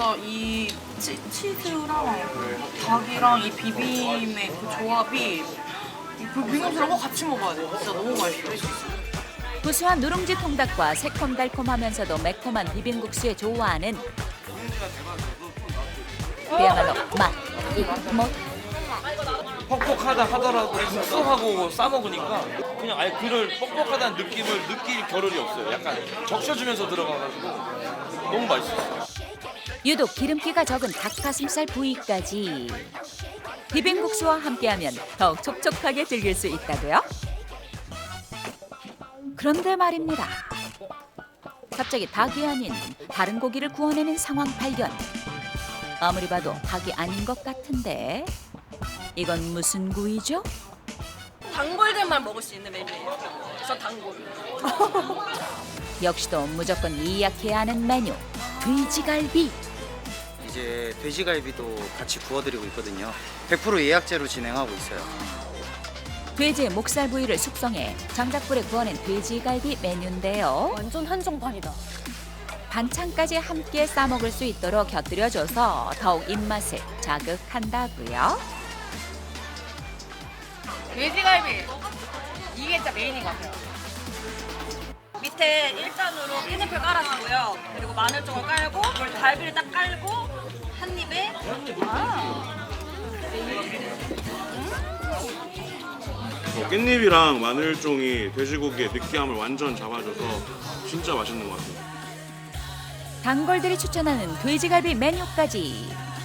진짜 이 치즈랑 닭이랑 이 비빔의 그 조합이 그 비빔국수랑 꼭 같이 먹어야 돼. 진짜 너무 맛있어. 구수한 누룽지 통닭과 새콤달콤하면서도 매콤한 비빔국수에 좋아하는 그야말로 맛, 입맛. 퍽퍽하다 하더라도 국수하고 싸 먹으니까 그냥 아예 그럴 뻑뻑하다는 느낌을 느낄 겨를이 없어요. 약간 적셔주면서 들어가가지고 너무 맛있어요. 유독 기름기가 적은 닭가슴살 부위까지 비빔국수와 함께하면 더욱 촉촉하게 즐길 수 있다고요? 그런데 말입니다. 갑자기 닭이 아닌 다른 고기를 구워내는 상황 발견. 아무리 봐도 닭이 아닌 것 같은데 이건 무슨 구이죠? 단골들만 먹을 수 있는 메뉴예요. 그래서 단골. 역시도 무조건 예약해야 하는 메뉴 돼지갈비. 이제 돼지갈비도 같이 구워드리고 있거든요. 100% 예약제로 진행하고 있어요. 돼지의 목살 부위를 숙성해 장작불에 구워낸 돼지갈비 메뉴인데요. 완전 한정판이다. 반찬까지 함께 싸먹을 수 있도록 곁들여줘서 더욱 입맛을 자극한다고요. 돼지갈비. 이게 진짜 메인인 것 같아요. 밑에 1단으로 피니표 깔아주고요. 그리고 마늘종을 깔고 갈비를 딱 깔고 한 입에 깻잎이랑 마늘종이 돼지고기의 느끼함을 완전 잡아줘서 진짜 맛있는 것 같아요. 단골들이 추천하는 돼지갈비 메뉴까지